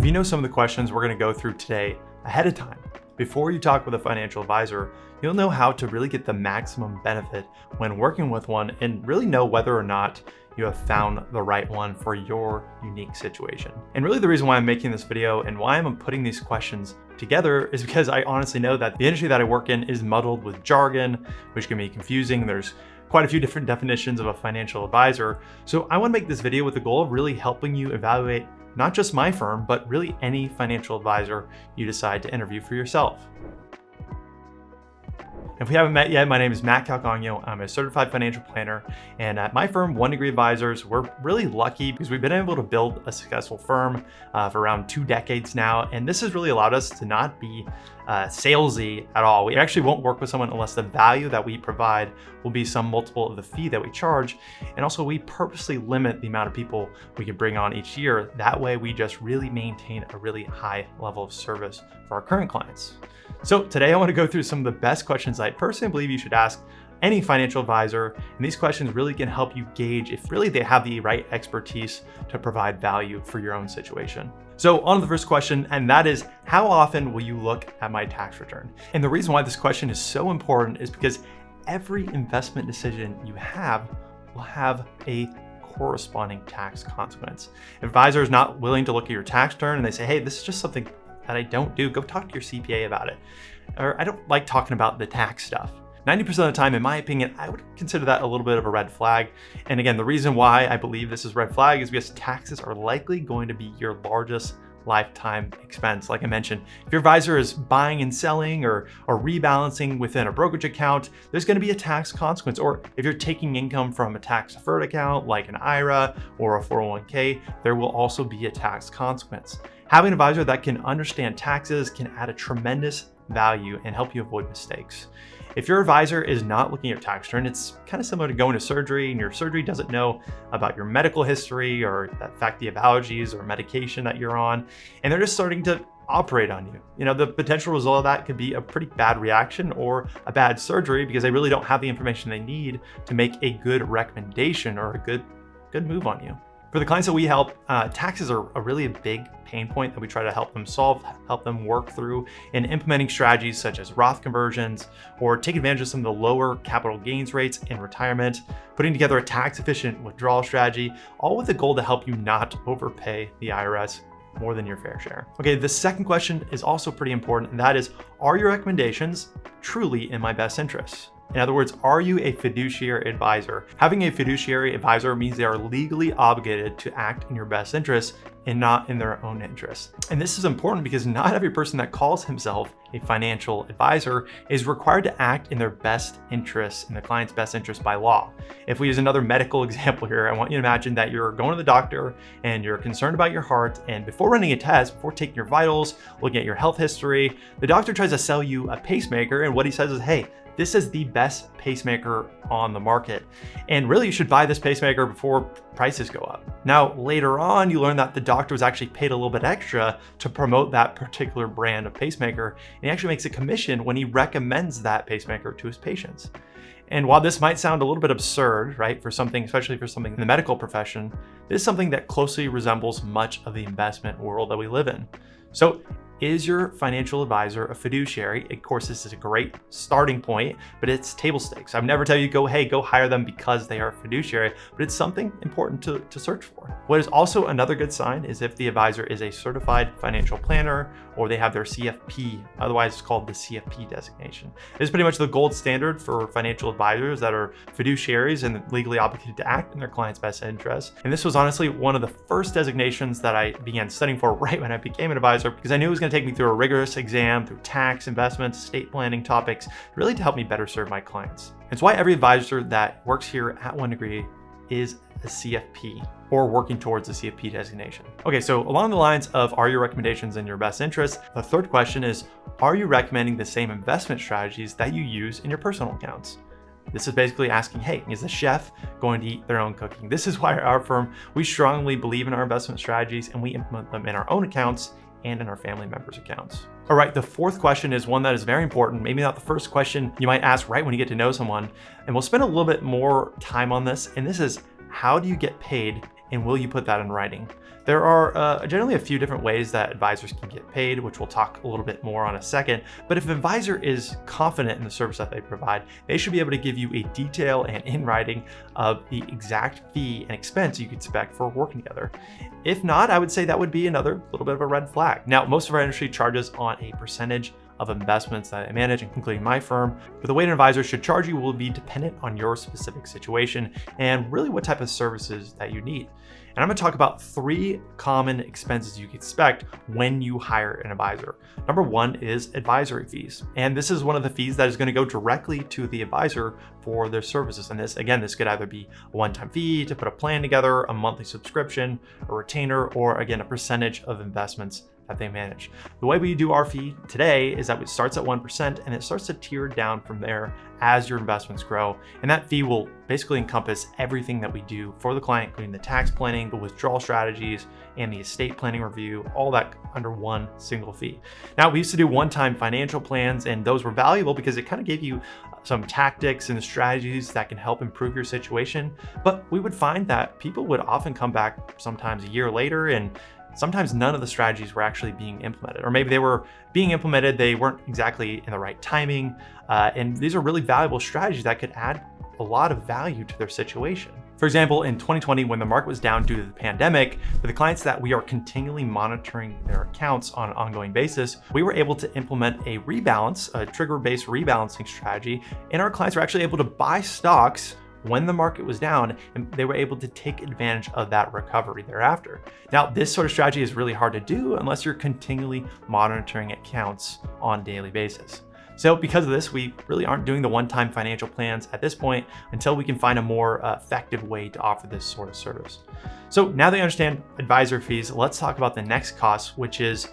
you know some of the questions we're going to go through today ahead of time, before you talk with a financial advisor, you'll know how to really get the maximum benefit when working with one and really know whether or not you have found the right one for your unique situation. And really the reason why I'm making this video and why I'm putting these questions together is because I honestly know that the industry that I work in is muddled with jargon, which can be confusing. There's quite a few different definitions of a financial advisor. So I want to make this video with the goal of really helping you evaluate not just my firm, but really any financial advisor you decide to interview for yourself. If we haven't met yet, my name is Matt Calcagno. I'm a certified financial planner, and at my firm, One Degree Advisors, we're really lucky because we've been able to build a successful firm for around 2 decades now, and this has really allowed us to not be salesy at all. We actually won't work with someone unless the value that we provide will be some multiple of the fee that we charge, and also we purposely limit the amount of people we can bring on each year. That way, we just really maintain a really high level of service for our current clients. So today I want to go through some of the best questions I personally believe you should ask any financial advisor, and these questions really can help you gauge if really they have the right expertise to provide value for your own situation. So on to the first question, and that is, how often will you look at my tax return? And the reason why this question is so important is because every investment decision you have will have a corresponding tax consequence. If an advisor is not willing to look at your tax return and they say, hey, this is just something that I don't do, go talk to your CPA about it. Or I don't like talking about the tax stuff. 90% of the time, in my opinion, I would consider that a little bit of a red flag. And again, the reason why I believe this is red flag is because taxes are likely going to be your largest lifetime expense. Like I mentioned, if your advisor is buying and selling or rebalancing within a brokerage account, there's going to be a tax consequence. Or if you're taking income from a tax deferred account like an IRA or a 401k, there will also be a tax consequence. Having an advisor that can understand taxes can add a tremendous value and help you avoid mistakes. If your advisor is not looking at your tax return, it's kind of similar to going to surgery and your surgery doesn't know about your medical history or the fact that you have allergies or medication that you're on, and they're just starting to operate on you. You know, the potential result of that could be a pretty bad reaction or a bad surgery because they really don't have the information they need to make a good recommendation or a good move on you. For the clients that we help, taxes are really a big pain point that we try to help them solve, help them work through in implementing strategies such as Roth conversions or take advantage of some of the lower capital gains rates in retirement, putting together a tax efficient withdrawal strategy, all with the goal to help you not overpay the IRS more than your fair share. Okay, the second question is also pretty important, and that is, are your recommendations truly in my best interests? In other words, are you a fiduciary advisor? Having a fiduciary advisor means they are legally obligated to act in your best interests and not in their own interests. And this is important because not every person that calls himself a financial advisor is required to act in their best interests, in the client's best interest by law. If we use another medical example here, I want you to imagine that you're going to the doctor and you're concerned about your heart, and before running a test, before taking your vitals, looking at your health history, the doctor tries to sell you a pacemaker, and what he says is, hey, this is the best pacemaker on the market. And really, you should buy this pacemaker before prices go up. Now, later on, you learn that the doctor was actually paid a little bit extra to promote that particular brand of pacemaker. And he actually makes a commission when he recommends that pacemaker to his patients. And while this might sound a little bit absurd, right, for something, especially for something in the medical profession, this is something that closely resembles much of the investment world that we live in. So, is your financial advisor a fiduciary? Of course, this is a great starting point, but it's table stakes. I've never tell you go hire them because they are a fiduciary, but it's something important to search for. What is also another good sign is if the advisor is a certified financial planner or they have their CFP, otherwise it's called the CFP designation. This is pretty much the gold standard for financial advisors that are fiduciaries and legally obligated to act in their client's best interest. And this was honestly one of the first designations that I began studying for right when I became an advisor, because I knew it was going to take me through a rigorous exam, through tax, investments, estate planning topics, really to help me better serve my clients. It's why every advisor that works here at One Degree is a CFP or working towards a CFP designation. Okay, so along the lines of, are your recommendations in your best interest? The third question is, are you recommending the same investment strategies that you use in your personal accounts? This is basically asking, hey, is the chef going to eat their own cooking? This is why at our firm, we strongly believe in our investment strategies and we implement them in our own accounts and in our family members' accounts. All right, the fourth question is one that is very important. Maybe not the first question you might ask right when you get to know someone. And we'll spend a little bit more time on this. And this is, how do you get paid And will you put that in writing? There are generally a few different ways that advisors can get paid, which we'll talk a little bit more on in a second. But if an advisor is confident in the service that they provide, they should be able to give you a detail and in writing of the exact fee and expense you could expect for working together. If not, I would say that would be another little bit of a red flag. Now, most of our industry charges on a percentage of investments that I manage, including my firm. But the way an advisor should charge you will be dependent on your specific situation and really what type of services that you need. And I'm going to talk about 3 common expenses you can expect when you hire an advisor. Number 1 is advisory fees. And this is one of the fees that is going to go directly to the advisor for their services. And this could either be a one-time fee to put a plan together, a monthly subscription, a retainer, or again, a percentage of investments that they manage. The way we do our fee today is that it starts at 1% and it starts to tier down from there as your investments grow. And that fee will basically encompass everything that we do for the client, including the tax planning, the withdrawal strategies, and the estate planning review, all that under one single fee. Now, we used to do one-time financial plans, and those were valuable because it kind of gave you some tactics and strategies that can help improve your situation. But we would find that people would often come back sometimes a year later, and sometimes none of the strategies were actually being implemented, or maybe they were being implemented, they weren't exactly in the right timing. And these are really valuable strategies that could add a lot of value to their situation. For example, in 2020, when the market was down due to the pandemic, for the clients that we are continually monitoring their accounts on an ongoing basis, we were able to implement a rebalance, a trigger-based rebalancing strategy, and our clients were actually able to buy stocks when the market was down, and they were able to take advantage of that recovery thereafter. Now, this sort of strategy is really hard to do unless you're continually monitoring accounts on a daily basis. So because of this, we really aren't doing the one-time financial plans at this point until we can find a more effective way to offer this sort of service. So now that you understand advisor fees, let's talk about the next cost, which is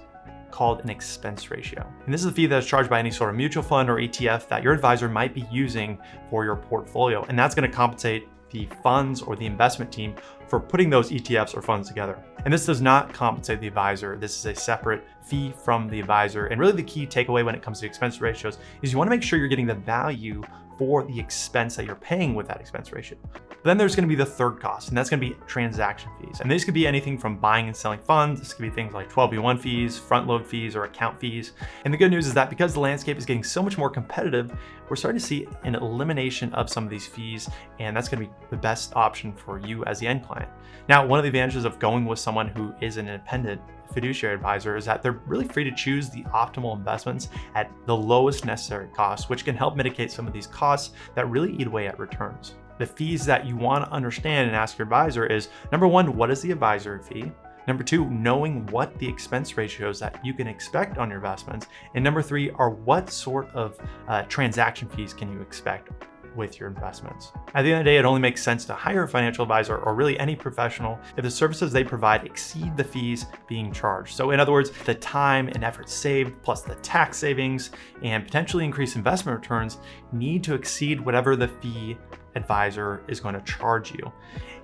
called an expense ratio. And this is the fee that is charged by any sort of mutual fund or ETF that your advisor might be using for your portfolio. And that's going to compensate the funds or the investment team for putting those ETFs or funds together. And this does not compensate the advisor. This is a separate fee from the advisor. And really the key takeaway when it comes to expense ratios is you want to make sure you're getting the value for the expense that you're paying with that expense ratio. Then there's going to be the third cost, and that's going to be transaction fees. And these could be anything from buying and selling funds. This could be things like 12b1 fees, front load fees, or account fees. And the good news is that because the landscape is getting so much more competitive, we're starting to see an elimination of some of these fees, and that's going to be the best option for you as the end client. Now, one of the advantages of going with someone who is an independent fiduciary advisor is that they're really free to choose the optimal investments at the lowest necessary cost, which can help mitigate some of these costs that really eat away at returns. The fees that you want to understand and ask your advisor is, number 1, what is the advisory fee? Number 2, knowing what the expense ratios that you can expect on your investments. And number 3 are what sort of transaction fees can you expect with your investments. At the end of the day, it only makes sense to hire a financial advisor or really any professional if the services they provide exceed the fees being charged. So in other words, the time and effort saved plus the tax savings and potentially increased investment returns need to exceed whatever the fee advisor is going to charge you.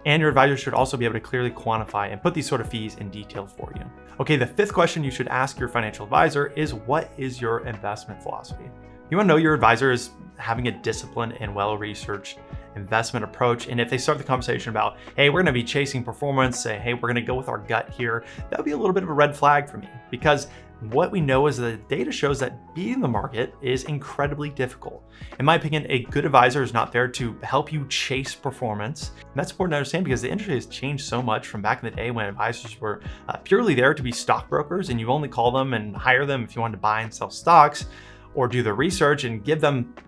And your advisor should also be able to clearly quantify and put these sort of fees in detail for you. Okay, the 5th question you should ask your financial advisor is, what is your investment philosophy? You want to know your advisor is having a disciplined and well-researched investment approach. And if they start the conversation about, hey, we're going to be chasing performance, say, hey, we're going to go with our gut here, that would be a little bit of a red flag for me, because what we know is that the data shows that beating the market is incredibly difficult. In my opinion, a good advisor is not there to help you chase performance. And that's important to understand because the industry has changed so much from back in the day when advisors were purely there to be stockbrokers, and you only call them and hire them if you want to buy and sell stocks, or do the research and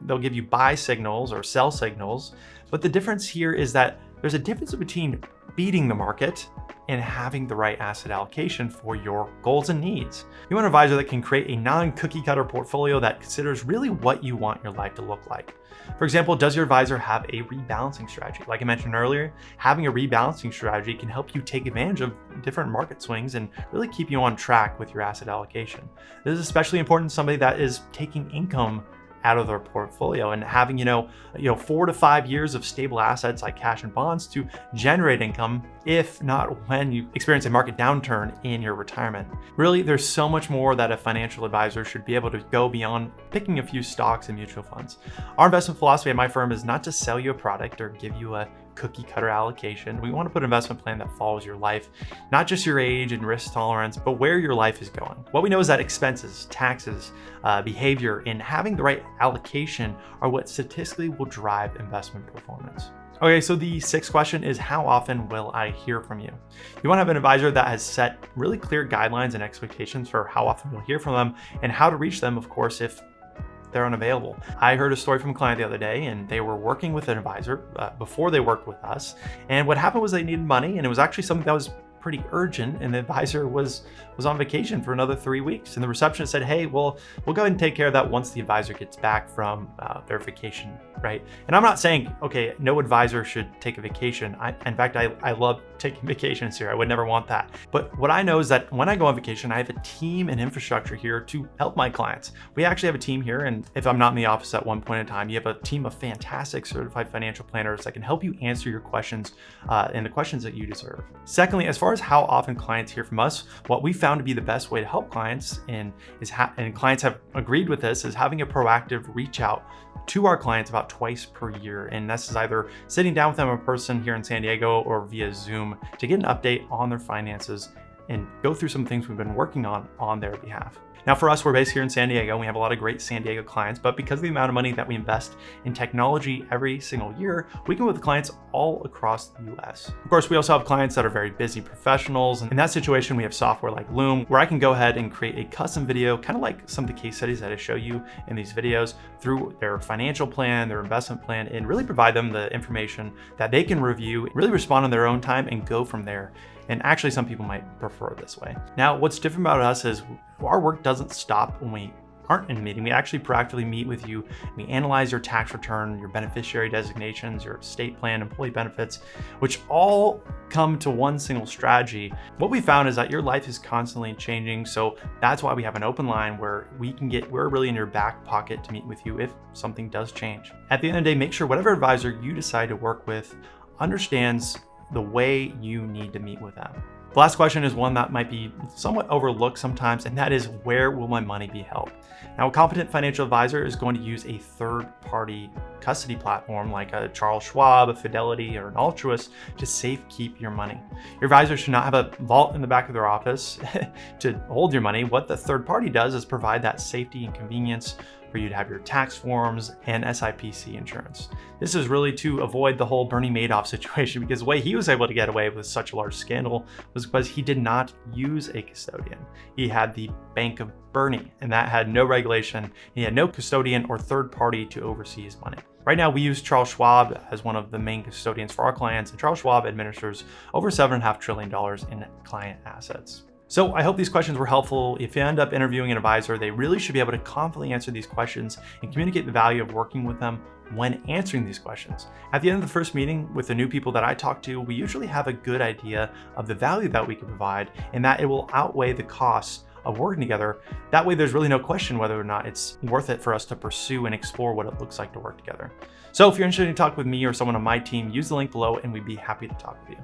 they'll give you buy signals or sell signals. But the difference here is that there's a difference between beating the market and having the right asset allocation for your goals and needs. You want an advisor that can create a non-cookie cutter portfolio that considers really what you want your life to look like. For example, does your advisor have a rebalancing strategy? Like I mentioned earlier, having a rebalancing strategy can help you take advantage of different market swings and really keep you on track with your asset allocation. This is especially important to somebody that is taking income out of their portfolio and having 4 to 5 years of stable assets like cash and bonds to generate income, if not when you experience a market downturn in your retirement. Really, there's so much more that a financial advisor should be able to go beyond picking a few stocks and mutual funds. Our investment philosophy at my firm is not to sell you a product or give you a cookie cutter allocation. We want to put an investment plan that follows your life, not just your age and risk tolerance, but where your life is going. What we know is that expenses, taxes, behavior, and having the right allocation are what statistically will drive investment performance. Okay, so the sixth question is, how often will I hear from you? You want to have an advisor that has set really clear guidelines and expectations for how often you'll hear from them and how to reach them, of course, if they're unavailable. I heard a story from a client the other day, and they were working with an advisor before they worked with us. And what happened was they needed money, and it was actually something that was pretty urgent, and the advisor was on vacation for another 3 weeks. And the receptionist said, hey, well, we'll go ahead and take care of that once the advisor gets back from their vacation, right? And I'm not saying, okay, no advisor should take a vacation. In fact, I love taking vacations here. I would never want that. But what I know is that when I go on vacation, I have a team and infrastructure here to help my clients. We actually have a team here, and if I'm not in the office at one point in time, you have a team of fantastic certified financial planners that can help you answer your questions and the questions that you deserve. Secondly, as far as how often clients hear from us, what we found to be the best way to help clients, and clients have agreed with this, is having a proactive reach out to our clients about twice per year. And this is either sitting down with them in person here in San Diego or via Zoom to get an update on their finances and go through some things we've been working on their behalf. Now, for us, we're based here in San Diego, and we have a lot of great San Diego clients, but because of the amount of money that we invest in technology every single year, we can work with clients all across the US. Of course, we also have clients that are very busy professionals. And in that situation, we have software like Loom, where I can go ahead and create a custom video, kind of like some of the case studies that I show you in these videos, through their financial plan, their investment plan, and really provide them the information that they can review, really respond on their own time, and go from there. And actually, some people might prefer this way. Now, what's different about us is our work doesn't stop when we aren't in a meeting. We actually proactively meet with you. We analyze your tax return, your beneficiary designations, your estate plan, employee benefits, which all come to one single strategy. What we found is that your life is constantly changing. So that's why we have an open line where we're really in your back pocket to meet with you if something does change. At the end of the day, make sure whatever advisor you decide to work with understands the way you need to meet with them. The last question is one that might be somewhat overlooked sometimes, and that is, where will my money be held? Now, a competent financial advisor is going to use a third-party custody platform like a Charles Schwab, a Fidelity, or an Altruist to safekeep your money. Your advisor should not have a vault in the back of their office to hold your money. What the third party does is provide that safety and convenience for you to have your tax forms and SIPC insurance. This is really to avoid the whole Bernie Madoff situation, because the way he was able to get away with such a large scandal was because he did not use a custodian. He had the Bank of Bernie, and that had no regulation. He had no custodian or third party to oversee his money. Right now, we use Charles Schwab as one of the main custodians for our clients, and Charles Schwab administers over $7.5 trillion in client assets. So I hope these questions were helpful. If you end up interviewing an advisor, they really should be able to confidently answer these questions and communicate the value of working with them when answering these questions. At the end of the first meeting with the new people that I talk to, we usually have a good idea of the value that we can provide, and that it will outweigh the costs of working together. That way, there's really no question whether or not it's worth it for us to pursue and explore what it looks like to work together. So if you're interested in talking with me or someone on my team, use the link below, and we'd be happy to talk with you.